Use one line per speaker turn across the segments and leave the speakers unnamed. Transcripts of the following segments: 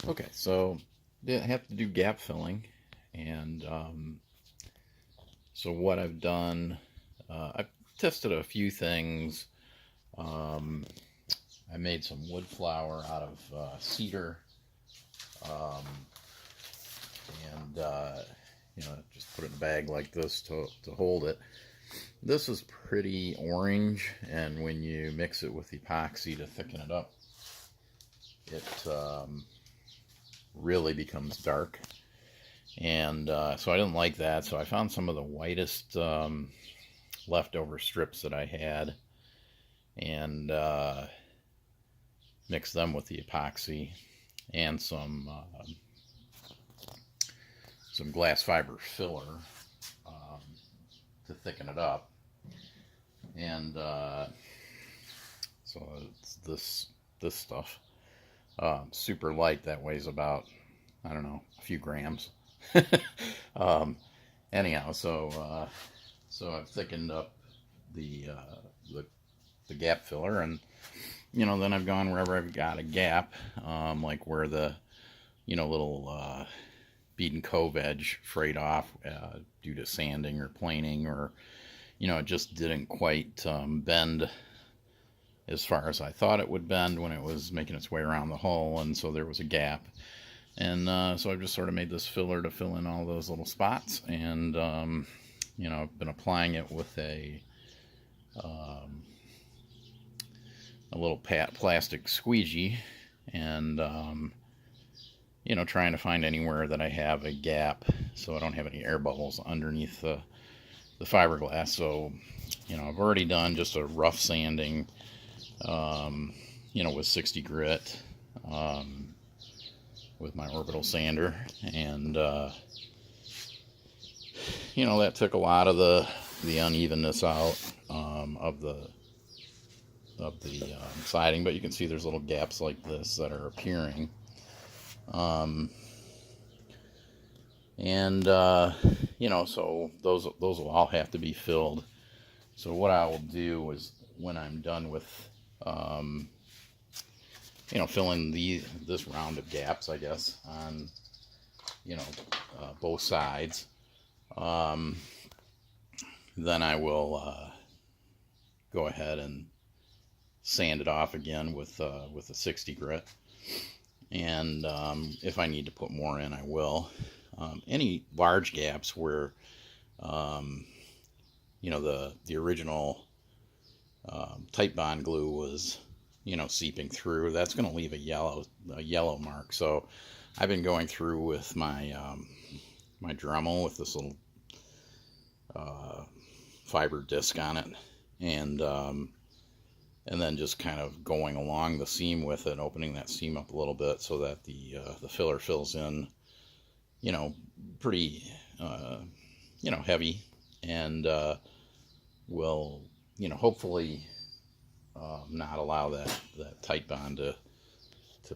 Okay, so I have to do gap filling, and so what I've done, I've tested a few things. Um, I made some wood flour out of cedar, um, and just put it in a bag like this to hold it. This is pretty orange, and when you mix it with epoxy to thicken it up, it really becomes dark. And so I didn't like that. So I found some of the whitest leftover strips that I had and mixed them with the epoxy and some glass fiber filler um, to thicken it up. And so it's this stuff. Super light. That weighs about, I don't know, a few grams. um, anyhow, so I've thickened up the, uh, the the gap filler, and then I've gone wherever I've got a gap, like where the little bead and cove edge frayed off due to sanding or planing, or it just didn't quite bend as far as I thought it would bend when it was making its way around the hull, and so there was a gap. And so I've just sort of made this filler to fill in all those little spots, and I've been applying it with um, a little plastic squeegee, and trying to find anywhere that I have a gap so I don't have any air bubbles underneath the fiberglass. So I've already done just a rough sanding, with 60 grit, with my orbital sander, and that took a lot of the unevenness out of the siding, but you can see there's little gaps like this that are appearing. Um, and so those will all have to be filled. So what I will do is, when I'm done with filling this round of gaps, I guess, on both sides, um, then I will go ahead and sand it off again with a 60 grit. And if I need to put more in, I will. Any large gaps where the original tight bond glue was seeping through, that's going to leave a yellow mark. So I've been going through with my Dremel with this little fiber disc on it, and then just kind of going along the seam with it, opening that seam up a little bit so that the filler fills in, pretty heavy, and will hopefully not allow that tight bond to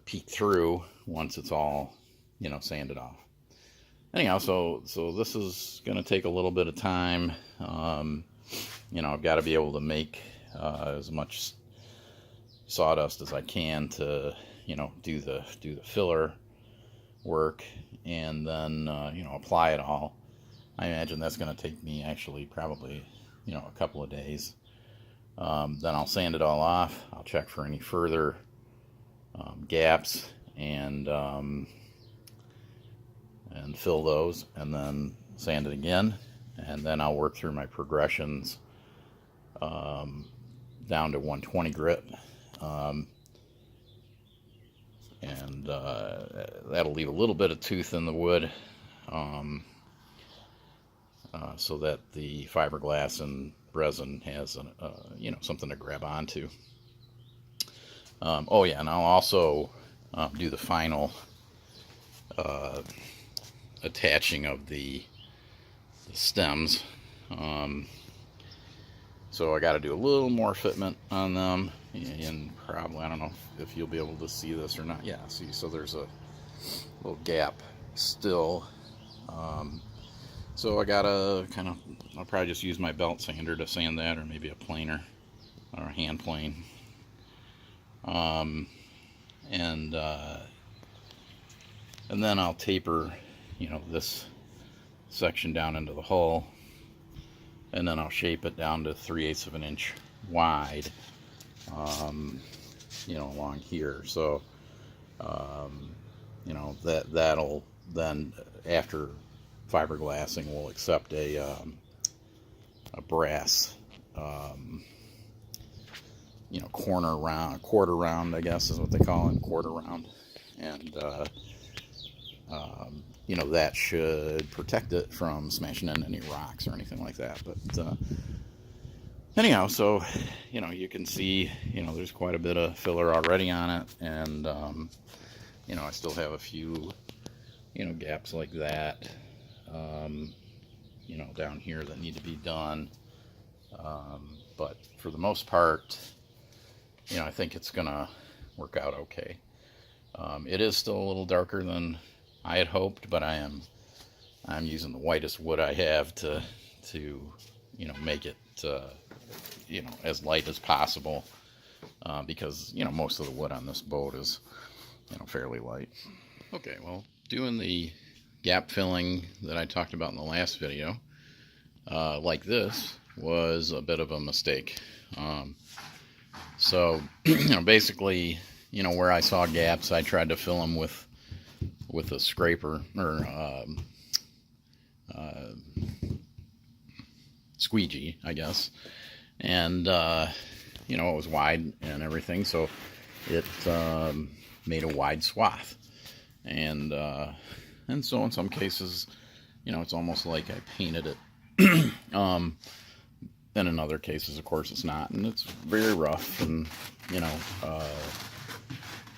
peek through once it's all sanded off. Anyhow, so this is going to take a little bit of time. I've got to be able to make as much sawdust as I can to do the filler work, and then apply it all. I imagine that's going to take me actually probably a couple of days. Then I'll sand it all off. I'll check for any further gaps, and fill those, and then sand it again, and then I'll work through my progressions down to 120 grit, and that'll leave a little bit of tooth in the wood, so that the fiberglass and resin has something to grab onto. Oh yeah, and I'll also do the final attaching of the stems. So I got to do a little more fitment on them, and probably, I don't know if you'll be able to see this or not. Yeah, see, so there's a little gap still. So I gotta I'll probably just use my belt sander to sand that, or maybe a planer or a hand plane. And And then I'll taper, you know, this section down into the hull, and then I'll shape it down to 3/8 of an inch wide, you know, along here. So, you know, that'll then, after fiberglassing, will accept a brass, you know, quarter round, I guess is what they call it, quarter round, and you know, that should protect it from smashing into any rocks or anything like that. But anyhow, so, you know, you can see, you know, there's quite a bit of filler already on it, and you know, I still have a few, you know, gaps like that, you know, down here that need to be done. But for the most part, you know, I think it's gonna work out okay. It is still a little darker than I had hoped, but I'm using the whitest wood I have to you know, make it you know, as light as possible, because, you know, most of the wood on this boat is, you know, fairly light. Okay, well, doing the gap filling that I talked about in the last video, like this, was a bit of a mistake. So, you know, basically, you know, where I saw gaps, I tried to fill them with a scraper, or squeegee, I guess. And, you know, it was wide and everything, so it made a wide swath. And so in some cases, you know, it's almost like I painted it. And in other cases, of course, it's not, and it's very rough, and, you know,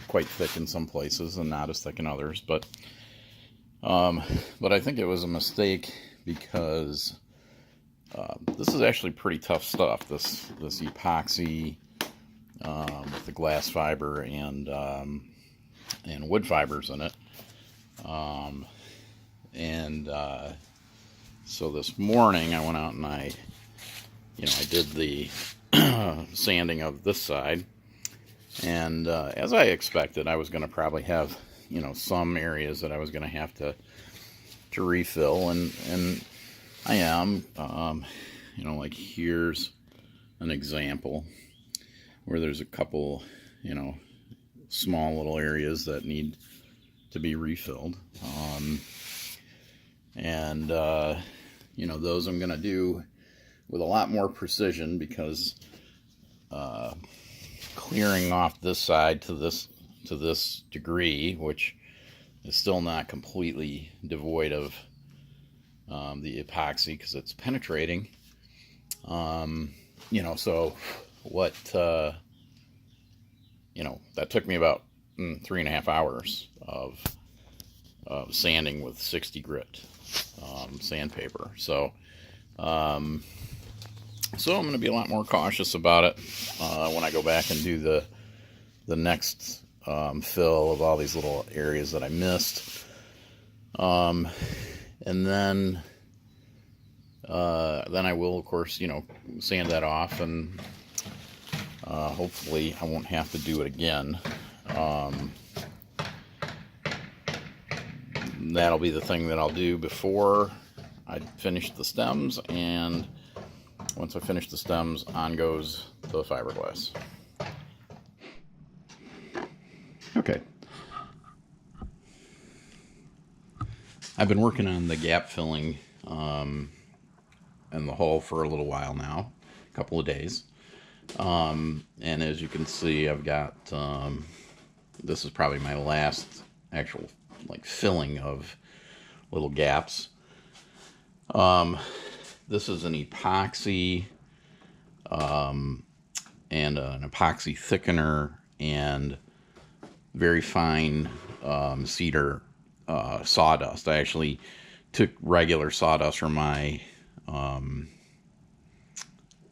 quite thick in some places and not as thick in others. But I think it was a mistake, because this is actually pretty tough stuff. This epoxy with the glass fiber and wood fibers in it. So this morning I went out and I did the sanding of this side, and as I expected, I was going to probably have, you know, some areas that I was going to have to refill, and I am, you know, like here's an example where there's a couple, you know, small little areas that need to be refilled, and you know, those I'm going to do with a lot more precision, because clearing off this side to this degree, which is still not completely devoid of the epoxy, because it's penetrating. You know, so what, you know, that took me about 3.5 hours of sanding with 60 grit sandpaper. So I'm going to be a lot more cautious about it when I go back and do the next fill of all these little areas that I missed. And then I will, of course, you know, sand that off, and hopefully I won't have to do it again. That'll be the thing that I'll do before I finish the stems, and once I finish the stems, on goes the fiberglass. Okay. I've been working on the gap filling in the hull for a little while now, a couple of days. And as you can see, I've got, this is probably my last actual, like, filling of little gaps. This is an epoxy, and an epoxy thickener, and very fine cedar sawdust. I actually took regular sawdust from my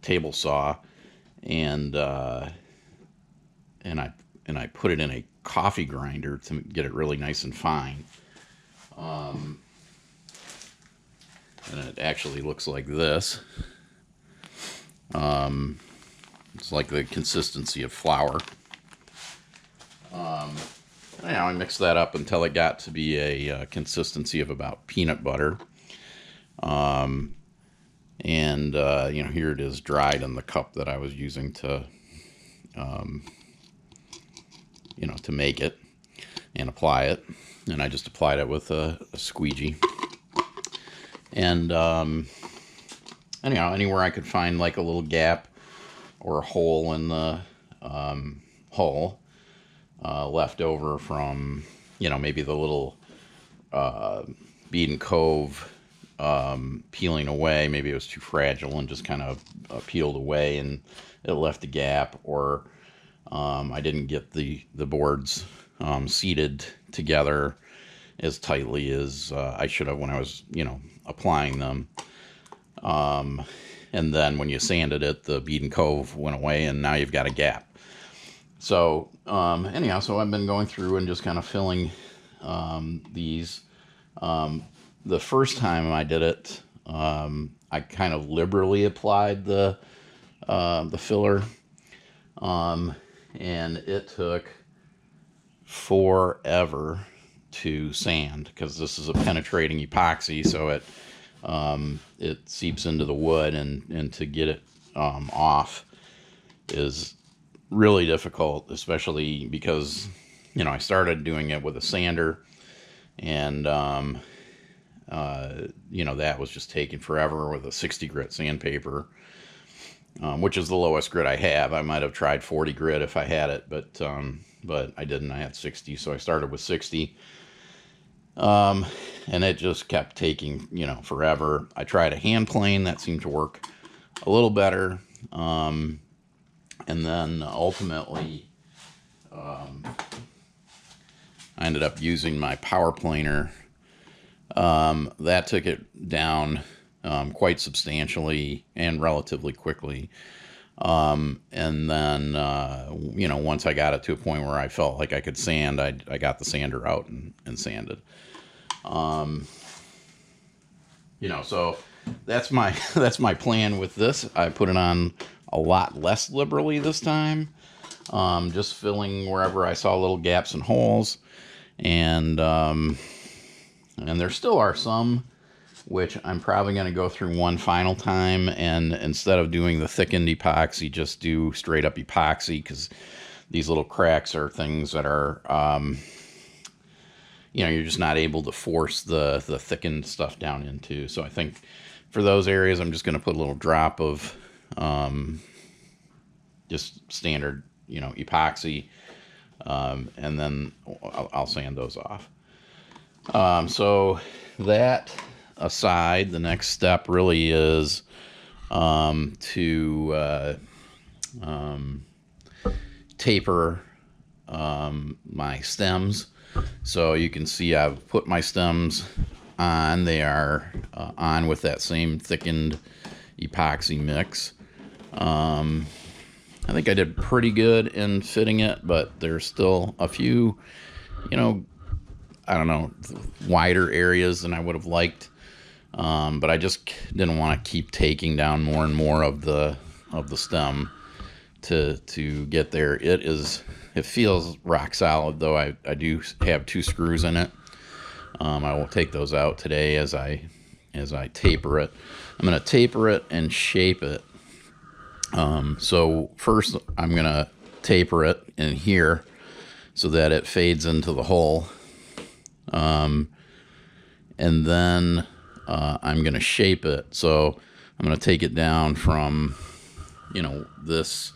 table saw, and I put it in a coffee grinder to get it really nice and fine. And it actually looks like this. It's like the consistency of flour. And I mixed that up until it got to be a consistency of about peanut butter. And here it is dried in the cup that I was using to, to make it and apply it. And I just applied it with a squeegee. And anywhere I could find like a little gap or a hole in the hull left over from, maybe the little bead and cove peeling away. Maybe it was too fragile and just kind of peeled away and it left a gap, or I didn't get the boards seated together as tightly as I should have when I was, applying them. And then when you sanded it, the bead and cove went away, and now you've got a gap. So so I've been going through and just kind of filling these. The first time I did it, I kind of liberally applied the filler, and it took forever to sand because this is a penetrating epoxy, so it seeps into the wood, and to get it off is really difficult, especially because I started doing it with a sander, and that was just taking forever with a 60 grit sandpaper, which is the lowest grit I have. I might have tried 40 grit if I had it, but I didn't. I had 60, so I started with 60. And it just kept taking, forever. I tried a hand plane. That seemed to work a little better. And then ultimately, I ended up using my power planer. That took it down quite substantially and relatively quickly. And then, once I got it to a point where I felt like I could sand, I got the sander out and sanded. So that's my plan with this. I put it on a lot less liberally this time, just filling wherever I saw little gaps and holes, and there still are some which I'm probably going to go through one final time, and instead of doing the thickened epoxy, just do straight up epoxy, because these little cracks are things that are you're just not able to force the thickened stuff down into. So I think for those areas, I'm just going to put a little drop of just standard, epoxy, and then I'll sand those off. So that aside, the next step really is to taper my stems. So you can see I've put my stems on. They are on with that same thickened epoxy mix. I think I did pretty good in fitting it, but there's still a few, wider areas than I would have liked. But I just didn't want to keep taking down more and more of the stem to get there. It feels rock solid, though. I do have 2 screws in it. I will take those out today as I taper it. I'm going to taper it and shape it. So first I'm going to taper it in here so that it fades into the hole. And then I'm going to shape it. So I'm going to take it down from, this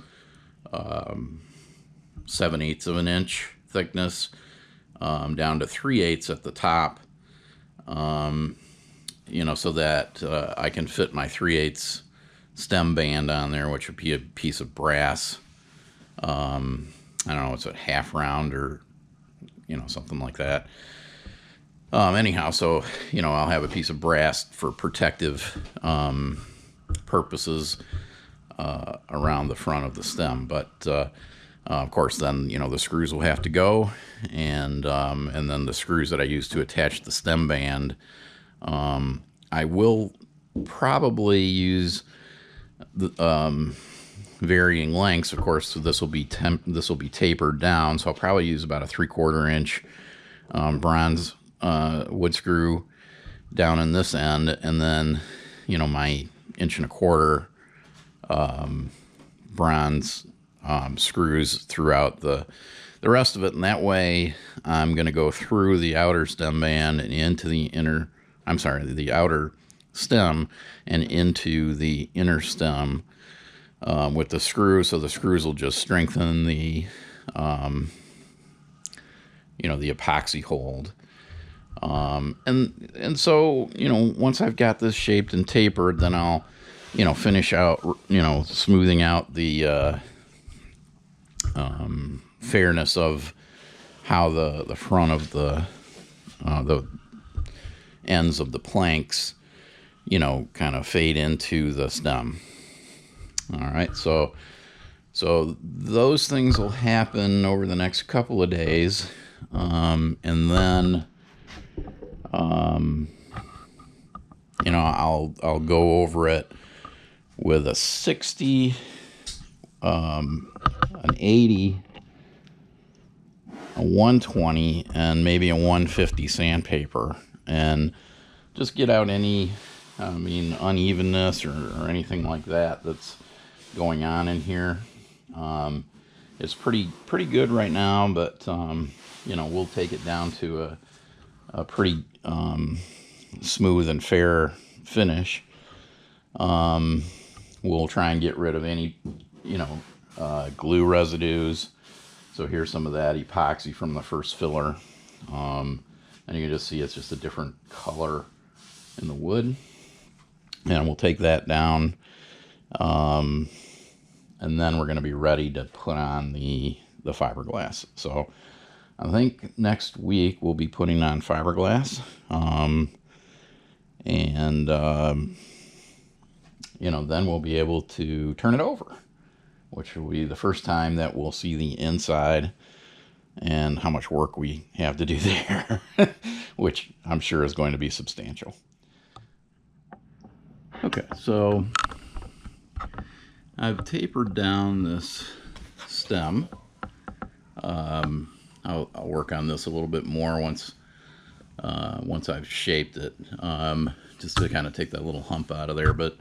7/8 of an inch thickness down to 3/8 at the top, so that I can fit my 3/8 stem band on there, which would be a piece of brass. I don't know, it's a half round or, something like that. Anyhow, so, I'll have a piece of brass for protective purposes around the front of the stem. But, of course, then, the screws will have to go. And then the screws that I use to attach the stem band, I will probably use varying lengths, of course. So this will be tapered down. So I'll probably use about a 3/4 inch bronze wood screw down in this end, and then my 1.25 inch bronze screws throughout the rest of it. And that way I'm going to go through the outer stem band and into the the outer stem and into the inner stem with the screws. So the screws will just strengthen the the epoxy hold. And so, once I've got this shaped and tapered, then I'll, finish out, smoothing out the fairness of how the front of the ends of the planks, kind of fade into the stem. All right, so those things will happen over the next couple of days, and then I'll go over it with a 60, an 80, a 120, and maybe a 150 sandpaper, and just get out any unevenness or anything like that that's going on in here. It's pretty good right now, but we'll take it down to a pretty smooth and fair finish. We'll try and get rid of any glue residues. So here's some of that epoxy from the first filler, and you can just see it's just a different color in the wood. And we'll take that down, and then we're going to be ready to put on the fiberglass. So I think next week we'll be putting on fiberglass, and then we'll be able to turn it over, which will be the first time that we'll see the inside and how much work we have to do there, which I'm sure is going to be substantial. Okay, so I've tapered down this stem. I'll work on this a little bit more once I've shaped it, just to kind of take that little hump out of there. But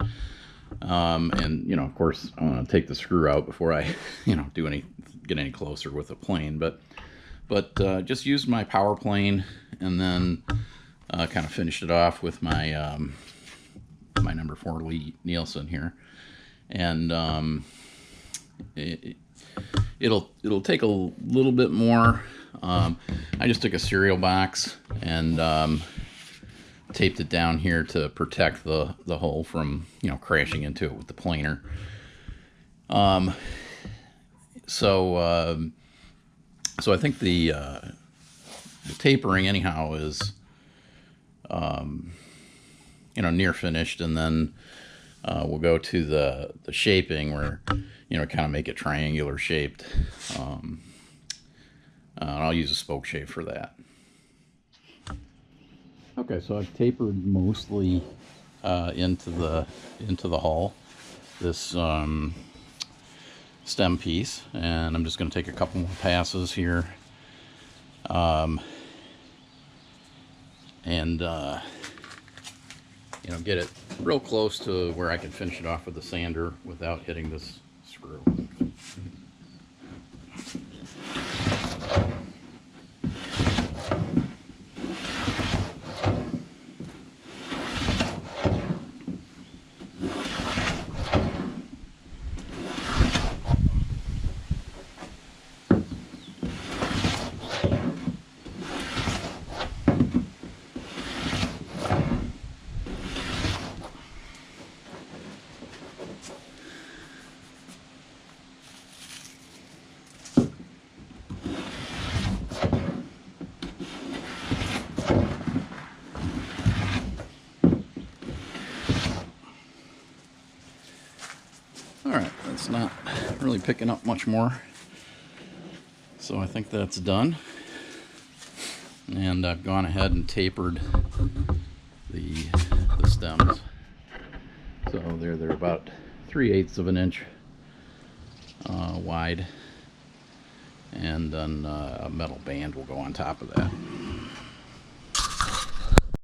and of course I want to take the screw out before I get any closer with the plane. But just used my power plane, and then kind of finished it off with my my number 4 Lee Nielsen here, and it'll take a little bit more. I just took a cereal box and taped it down here to protect the hole from crashing into it with the planer. So I think the tapering anyhow is near finished, and then we'll go to the shaping where kind of make it triangular shaped. I'll use a spoke shape for that. Okay, so I've tapered mostly into the hull, this stem piece, and I'm just going to take a couple more passes here, and get it real close to where I can finish it off with the sander without hitting this screw. Alright, that's not really picking up much more, so I think that's done. And I've gone ahead and tapered the stems, so they're about 3/8 of an inch wide, and then a metal band will go on top of that.